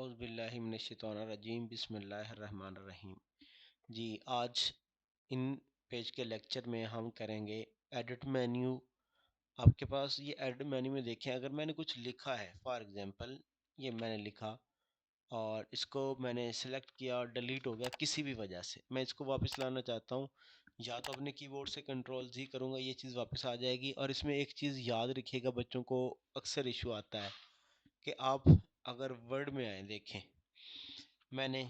औज़ुबिल्लाहिमिनश्शैतानिर्रजीम बिस्मिल्लाहिर्रहमानिर्रहीम। जी, आज इन पेज के लेक्चर में हम करेंगे एडिट मेन्यू। आपके पास ये एडिट मेन्यू में देखें, अगर मैंने कुछ लिखा है, फॉर एग्ज़ाम्पल ये मैंने लिखा और इसको मैंने सेलेक्ट किया, डिलीट हो गया किसी भी वजह से, मैं इसको वापस लाना चाहता हूँ, या तो अपने कीबोर्ड से कंट्रोल जी करूँगा, ये चीज़ वापस आ जाएगी। और इसमें एक चीज़ याद रखिएगा, बच्चों को अक्सर इशू आता है कि आप अगर वर्ड में आए, देखें मैंने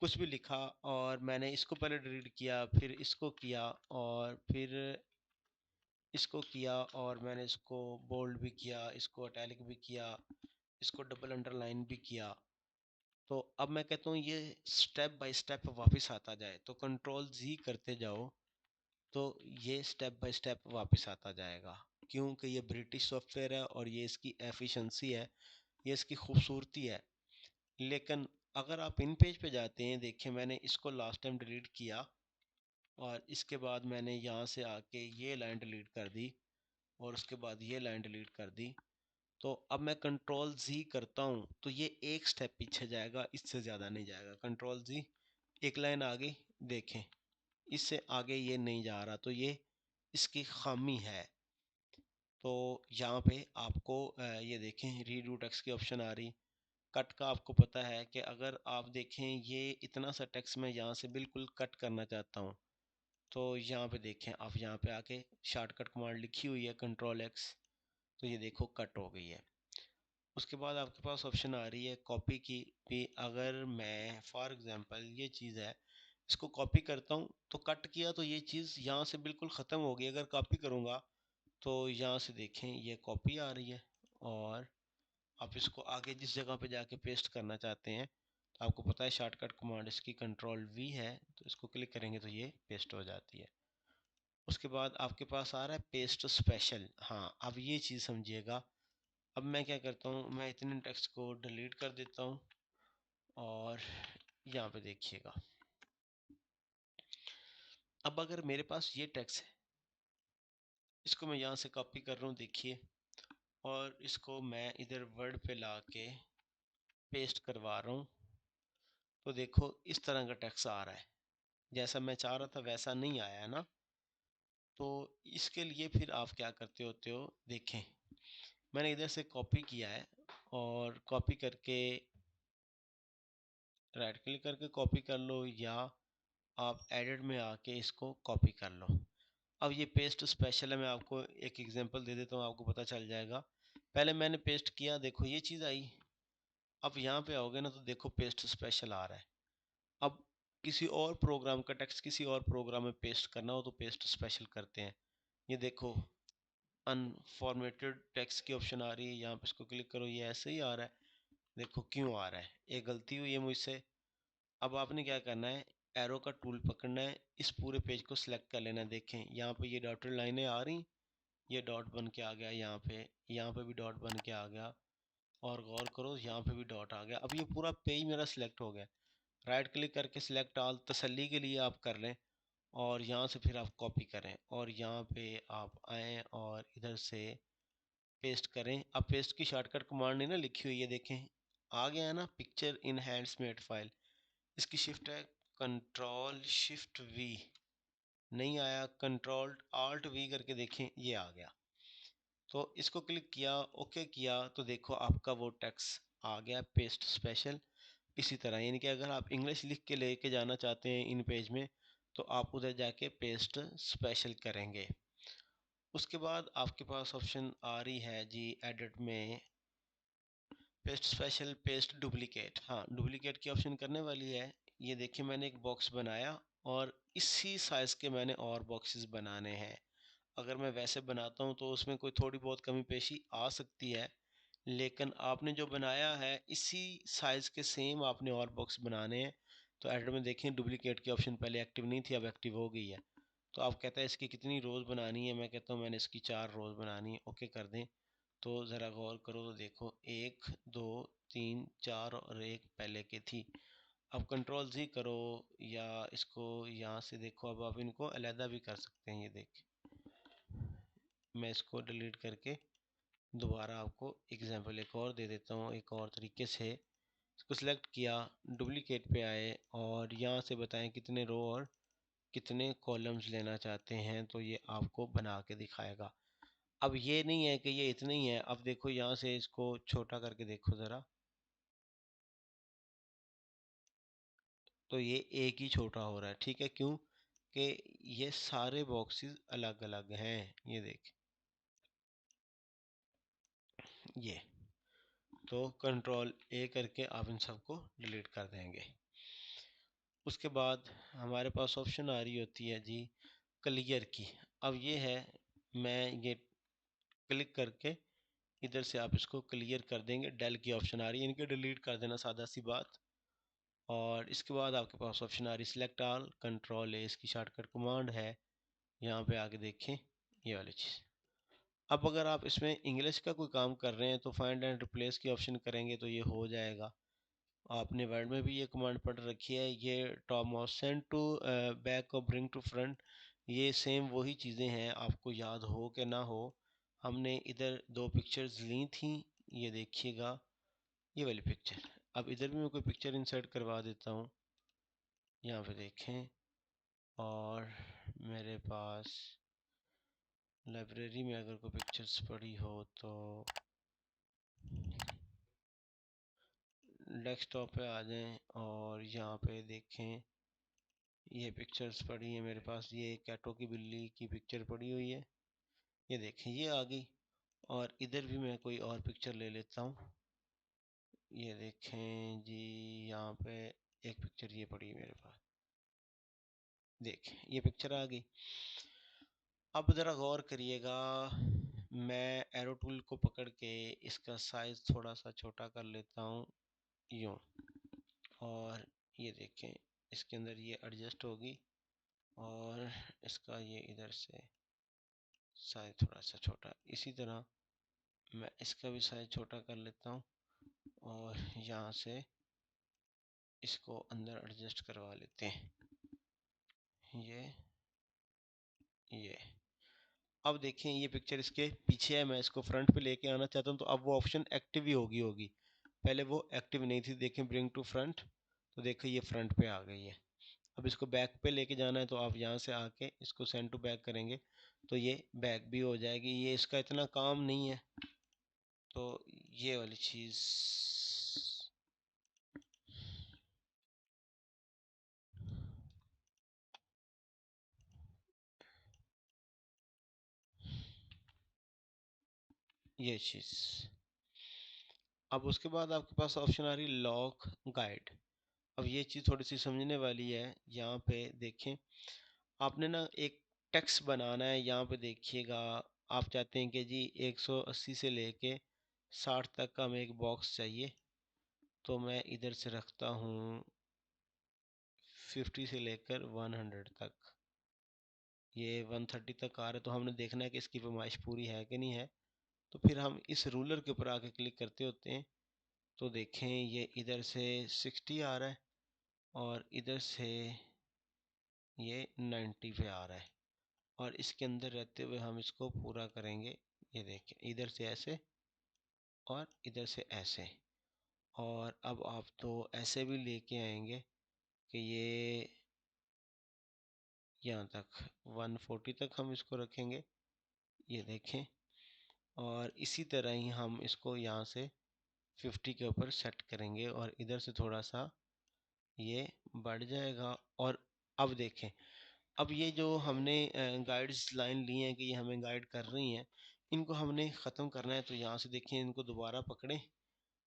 कुछ भी लिखा और मैंने इसको पहले डिलीट किया, फिर इसको किया और फिर इसको किया और मैंने इसको बोल्ड भी किया, इसको इटैलिक भी किया, इसको डबल अंडरलाइन भी किया। तो अब मैं कहता हूँ ये स्टेप बाय स्टेप वापस आता जाए, तो कंट्रोल जी करते जाओ तो ये स्टेप बाय स्टेप वापस आता जाएगा, क्योंकि ये ब्रिटिश सॉफ्टवेयर है और ये इसकी एफिशिएंसी है, ये इसकी खूबसूरती है। लेकिन अगर आप इन पेज पे जाते हैं, देखिए मैंने इसको लास्ट टाइम डिलीट किया और इसके बाद मैंने यहाँ से आके ये लाइन डिलीट कर दी और उसके बाद ये लाइन डिलीट कर दी। तो अब मैं कंट्रोल जी करता हूँ तो ये एक स्टेप पीछे जाएगा, इससे ज़्यादा नहीं जाएगा। कंट्रोल जी, एक लाइन आगे, देखें इससे आगे ये नहीं जा रहा, तो ये इसकी खामी है। तो यहाँ पे आपको ये देखें रीडू टेक्स्ट की ऑप्शन आ रही। कट का आपको पता है कि अगर आप देखें ये इतना सा टेक्स्ट मैं यहाँ से बिल्कुल कट करना चाहता हूँ, तो यहाँ पे देखें आप, यहाँ पे आके शॉर्टकट कमांड लिखी हुई है कंट्रोल एक्स, तो ये देखो कट हो गई है। उसके बाद आपके पास ऑप्शन आ रही है कॉपी की भी। अगर मैं फॉर एग्जांपल ये चीज़ है, इसको कॉपी करता हूँ तो कट किया तो ये चीज़ यहाँ से बिल्कुल ख़त्म हो गई। अगर कॉपी करूँगा तो यहाँ से देखें ये कॉपी आ रही है और आप इसको आगे जिस जगह पे जाके पेस्ट करना चाहते हैं, तो आपको पता है शॉर्टकट कमांड इसकी कंट्रोल वी है, तो इसको क्लिक करेंगे तो ये पेस्ट हो जाती है। उसके बाद आपके पास आ रहा है पेस्ट स्पेशल। हाँ, अब ये चीज़ समझिएगा। अब मैं क्या करता हूँ, मैं इतने टेक्स्ट को डिलीट कर देता हूँ और यहाँ पे देखिएगा, अब अगर मेरे पास ये टेक्स्ट है, इसको मैं यहाँ से कॉपी कर रहा हूँ, देखिए, और इसको मैं इधर वर्ड पे ला के पेस्ट करवा रहा हूँ, तो देखो इस तरह का टेक्स्ट आ रहा है। जैसा मैं चाह रहा था वैसा नहीं आया है ना। तो इसके लिए फिर आप क्या करते होते हो, देखें मैंने इधर से कॉपी किया है और कॉपी करके राइट क्लिक करके कॉपी कर लो, या आप एडिट में आके इसको कॉपी कर लो। अब ये पेस्ट स्पेशल है, मैं आपको एक एग्जांपल दे देता हूँ, आपको पता चल जाएगा। पहले मैंने पेस्ट किया, देखो ये चीज़ आई। अब यहाँ पे आओगे ना तो देखो पेस्ट स्पेशल आ रहा है। अब किसी और प्रोग्राम का टेक्स्ट किसी और प्रोग्राम में पेस्ट करना हो तो पेस्ट स्पेशल करते हैं। ये देखो अनफॉर्मेटेड टेक्स्ट की ऑप्शन आ रही है, यहाँ पे इसको क्लिक करो, ये ऐसे ही आ रहा है। देखो क्यों आ रहा है, ये गलती हुई है मुझसे। अब आपने क्या करना है, एरो का टूल पकड़ना है, इस पूरे पेज को सिलेक्ट कर लेना है। देखें यहाँ पे ये डॉटेड लाइनें आ रही, ये डॉट बन के आ गया, यहाँ पे भी डॉट बन के आ गया, और गौर करो यहाँ पे भी डॉट आ गया। अब ये पूरा पेज मेरा सिलेक्ट हो गया। राइट क्लिक करके सिलेक्ट ऑल तसल्ली के लिए आप कर लें और यहाँ से फिर आप कॉपी करें और यहाँ पे आप आएँ और इधर से पेस्ट करें। अब पेस्ट की शॉर्टकट कमांड नहीं ना लिखी हुई है, देखें आ गया है ना, पिक्चर इन हैंड्समेड फाइल। इसकी शिफ्ट है कंट्रोल शिफ्ट वी, नहीं आया, कंट्रोल आल्ट वी करके देखें ये आ गया। तो इसको क्लिक किया, ओके किया, तो देखो आपका वो टेक्स्ट आ गया पेस्ट स्पेशल। इसी तरह यानी कि अगर आप इंग्लिश लिख के लेके जाना चाहते हैं इन पेज में, तो आप उधर जाके पेस्ट स्पेशल करेंगे। उसके बाद आपके पास ऑप्शन आ रही है जी एडिट में पेस्ट स्पेशल, पेस्ट डुप्लीकेट। हाँ, डुप्लीकेट की ऑप्शन करने वाली है। ये देखिए मैंने एक बॉक्स बनाया और इसी साइज़ के मैंने और बॉक्सेस बनाने हैं। अगर मैं वैसे बनाता हूँ तो उसमें कोई थोड़ी बहुत कमी पेशी आ सकती है, लेकिन आपने जो बनाया है इसी साइज़ के सेम आपने और बॉक्स बनाने हैं। तो एडिट में देखें डुप्लीकेट की ऑप्शन पहले एक्टिव नहीं थी, अब एक्टिव हो गई है। तो आप कहते हैं इसकी कितनी रोज़ बनानी है, मैं कहता हूँ मैंने इसकी 4 रोज़ बनानी है, ओके कर दें। तो ज़रा गौर करो तो देखो 1 2 3 4 और एक पहले की थी। अब कंट्रोल जी करो या इसको यहाँ से देखो, अब आप इनको अलहदा भी कर सकते हैं। ये देख, मैं इसको डिलीट करके दोबारा आपको एग्जाम्पल एक और दे देता हूँ एक और तरीके से। इसको सिलेक्ट किया, डुप्लीकेट पे आए और यहाँ से बताएं कितने रो और कितने कॉलम्स लेना चाहते हैं, तो ये आपको बना के दिखाएगा। अब ये नहीं है कि ये इतना ही है, अब देखो यहाँ से इसको छोटा करके देखो ज़रा, तो ये एक ही छोटा हो रहा है। ठीक है, क्यों? कि ये सारे बॉक्सेस अलग अलग हैं। ये देख, ये तो कंट्रोल ए करके आप इन सबको डिलीट कर देंगे। उसके बाद हमारे पास ऑप्शन आ रही होती है जी क्लियर की। अब ये है, मैं ये क्लिक करके इधर से आप इसको क्लियर कर देंगे। डेल की ऑप्शन आ रही है, इनके डिलीट कर देना, सादा सी बात। और इसके बाद आपके पास ऑप्शन आ रही सिलेक्ट ऑल, कंट्रोल ए इसकी शॉर्टकट कमांड है। यहाँ पे आके देखें ये वाली चीज़। अब अगर आप इसमें इंग्लिश का कोई काम कर रहे हैं तो फाइंड एंड रिप्लेस की ऑप्शन करेंगे तो ये हो जाएगा। आपने वर्ड में भी ये कमांड पढ़ रखी है, ये top mouse send to back और ब्रिंग टू फ्रंट, ये सेम वही चीज़ें हैं, आपको याद हो कि ना हो। हमने इधर दो पिक्चर्स ली थी, ये देखिएगा ये वाली पिक्चर। अब इधर भी मैं कोई पिक्चर इंसर्ट करवा देता हूँ, यहाँ पे देखें। और मेरे पास लाइब्रेरी में अगर कोई पिक्चर्स पड़ी हो तो डेस्कटॉप पे आ जाएं और यहाँ पे देखें ये पिक्चर्स पड़ी है मेरे पास। ये कैटो की बिल्ली की पिक्चर पड़ी हुई है, ये देखें ये आ गई। और इधर भी मैं कोई और पिक्चर ले लेता हूँ, ये देखें जी, यहाँ पे एक पिक्चर ये पड़ी है मेरे पास, देखें ये पिक्चर आ गई। अब ज़रा गौर करिएगा, मैं एरो टूल को पकड़ के इसका साइज़ थोड़ा सा छोटा कर लेता हूँ यूँ, और ये देखें इसके अंदर ये एडजस्ट होगी और इसका ये इधर से साइज थोड़ा सा छोटा। इसी तरह मैं इसका भी साइज छोटा कर लेता हूँ और यहाँ से इसको अंदर एडजस्ट करवा लेते हैं। ये अब देखें ये पिक्चर इसके पीछे है, मैं इसको फ्रंट पे लेके आना चाहता हूँ तो अब वो ऑप्शन एक्टिव ही होगी। पहले वो एक्टिव नहीं थी, देखें ब्रिंग टू फ्रंट, तो देखो ये फ्रंट पे आ गई है। अब इसको बैक पे लेके जाना है तो आप यहाँ से आके इसको सेंड टू बैक करेंगे तो ये बैक भी हो जाएगी। ये इसका इतना काम नहीं है, तो ये वाली चीज़, ये चीज़। अब उसके बाद आपके पास ऑप्शन आ रही लॉक गाइड। अब ये चीज़ थोड़ी सी समझने वाली है। यहाँ पे देखें, आपने ना एक टेक्स्ट बनाना है, यहाँ पे देखिएगा। आप चाहते हैं कि जी 180 से लेके 60 तक का हमें एक बॉक्स चाहिए, तो मैं इधर से रखता हूँ 50 से लेकर 100 तक। ये 130 तक आ रहा है, तो हमने देखना है कि इसकी फरमाइश पूरी है कि नहीं है। तो फिर हम इस रूलर के ऊपर आके क्लिक करते होते हैं, तो देखें ये इधर से 60 आ रहा है और इधर से ये 90 पे आ रहा है, और इसके अंदर रहते हुए हम इसको पूरा करेंगे। ये देखें इधर से ऐसे और इधर से ऐसे, और अब आप तो ऐसे भी लेके आएंगे कि ये यहाँ तक 140 तक हम इसको रखेंगे, ये देखें। और इसी तरह ही हम इसको यहाँ से 50 के ऊपर सेट करेंगे और इधर से थोड़ा सा ये बढ़ जाएगा। और अब देखें, अब ये जो हमने गाइड्स लाइन ली हैं कि ये हमें गाइड कर रही हैं, इनको हमने ख़त्म करना है। तो यहाँ से देखें, इनको दोबारा पकड़ें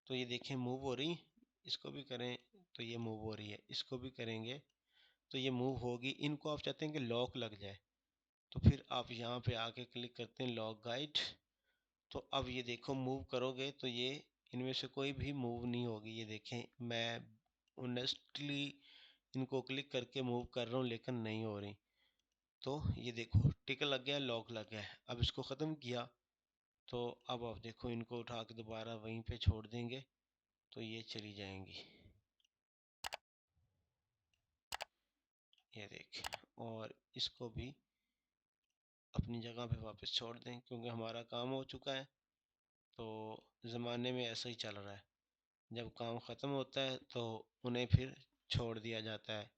तो ये देखें मूव हो रही, इसको भी करें तो ये मूव हो रही है, इसको भी करेंगे तो ये मूव होगी। इनको आप चाहते हैं कि लॉक लग जाए, तो फिर आप यहाँ पे आके क्लिक करते हैं लॉक गाइड। तो अब ये देखो मूव करोगे तो ये इनमें से कोई भी मूव नहीं होगी। ये देखें मैं ऑनेस्टली इनको क्लिक करके मूव कर रहा हूँ लेकिन नहीं हो रही। तो ये देखो टिक लग गया, लॉक लग गया है। अब इसको ख़त्म किया तो अब आप देखो इनको उठा के दोबारा वहीं पे छोड़ देंगे तो ये चली जाएंगी, ये देखें। और इसको भी अपनी जगह पे वापस छोड़ दें क्योंकि हमारा काम हो चुका है। तो ज़माने में ऐसा ही चल रहा है, जब काम ख़त्म होता है तो उन्हें फिर छोड़ दिया जाता है।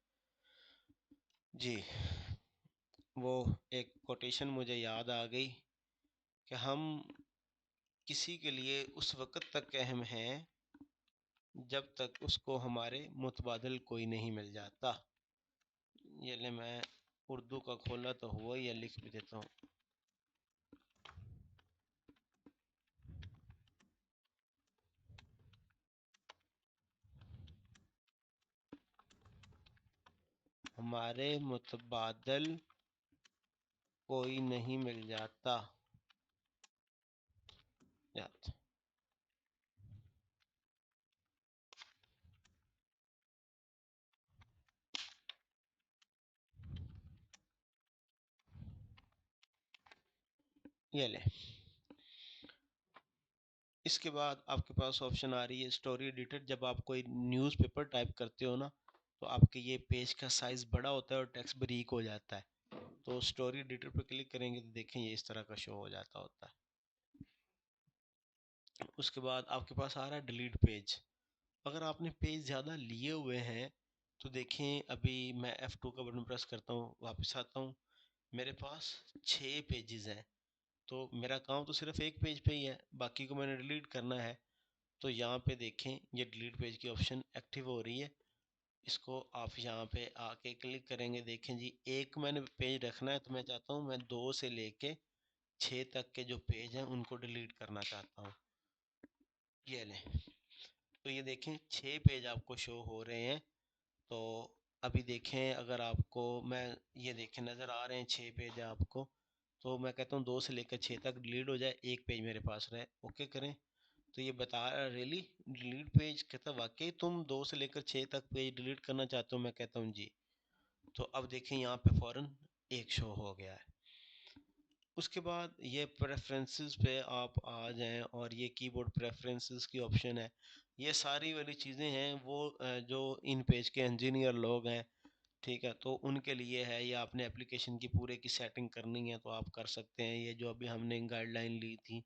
जी, वो एक कोटेशन मुझे याद आ गई कि हम किसी के लिए उस वक़्त तक अहम हैं जब तक उसको हमारे मुतबादिल कोई नहीं मिल जाता। ये ले, मैं उर्दू का खोला तो हुआ ही, या लिख भी देता हूँ। हमारे मुतबादल कोई नहीं मिल जाता। याद, ये ले। इसके बाद आपके पास ऑप्शन आ रही है स्टोरी एडिटर। जब आप कोई न्यूज़पेपर टाइप करते हो ना, तो आपके ये पेज का साइज़ बड़ा होता है और टेक्स्ट बारीक हो जाता है। तो स्टोरी एडिटर पर क्लिक करेंगे तो देखें ये इस तरह का शो हो जाता होता है। उसके बाद आपके पास आ रहा है डिलीट पेज। अगर आपने पेज ज़्यादा लिए हुए हैं तो देखें, अभी मैं F2 का बटन प्रेस करता हूँ, वापस आता हूँ, मेरे पास 6 पेजेस हैं। तो मेरा काम तो सिर्फ एक पेज पे ही है, बाकी को मैंने डिलीट करना है। तो यहाँ पे देखें ये डिलीट पेज की ऑप्शन एक्टिव हो रही है। इसको आप यहाँ पे आके क्लिक करेंगे, देखें जी एक मैंने पेज रखना है, तो मैं चाहता हूँ मैं 2 से लेके 6 तक के जो पेज हैं उनको डिलीट करना चाहता हूँ। ये लें, तो ये देखें 6 पेज आपको शो हो रहे हैं। तो अभी देखें, अगर आपको मैं ये देखें नज़र आ रहे हैं 6 पेज आपको, तो मैं कहता हूँ 2 से लेकर 6 तक डिलीट हो जाए, एक पेज मेरे पास रहे, ओके करें। तो ये बता रहा है रियली डिलीट पेज, कहता वाकई तुम 2 से लेकर 6 तक पेज डिलीट करना चाहते हो, मैं कहता हूँ जी। तो अब देखें यहाँ पे फ़ौरन एक शो हो गया है। उसके बाद ये प्रेफरेंसेस पे आप आ जाएं और ये कीबोर्ड प्रेफरेंसेस की ऑप्शन है। ये सारी वाली चीज़ें हैं वो जो इन पेज के इंजीनियर लोग हैं, ठीक है, तो उनके लिए है। ये आपने एप्लीकेशन की पूरे की सेटिंग करनी है तो आप कर सकते हैं। ये जो अभी हमने गाइडलाइन ली थी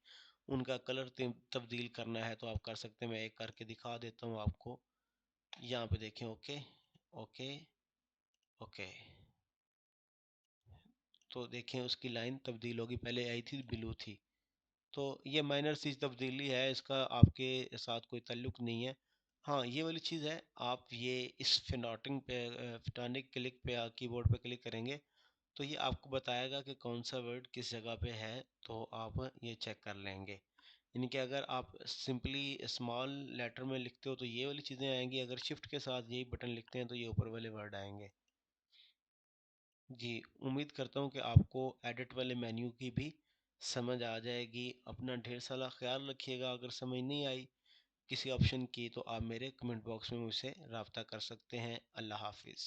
उनका कलर तब्दील करना है तो आप कर सकते हैं। मैं एक करके दिखा देता हूँ आपको। यहाँ पे देखें, ओके ओके ओके, तो देखें उसकी लाइन तब्दील होगी, पहले आई थी ब्लू थी। तो ये माइनर सी तब्दीली है, इसका आपके साथ कोई ताल्लुक नहीं है। हाँ, ये वाली चीज़ है, आप ये इस फिनॉटिंग पे फिटॉनिक क्लिक पे कीबोर्ड पे क्लिक करेंगे तो ये आपको बताएगा कि कौन सा वर्ड किस जगह पे है, तो आप ये चेक कर लेंगे। यानी कि अगर आप सिंपली स्मॉल लेटर में लिखते हो तो ये वाली चीज़ें आएंगी, अगर शिफ्ट के साथ यही बटन लिखते हैं तो ये ऊपर वाले वर्ड आएंगे। जी, उम्मीद करता हूँ कि आपको एडिट वाले मेन्यू की भी समझ आ जाएगी। अपना ढेर सारा ख्याल रखिएगा। अगर समझ नहीं आई किसी ऑप्शन की तो आप मेरे कमेंट बॉक्स में मुझसे रब्ता कर सकते हैं। अल्लाह हाफिज़।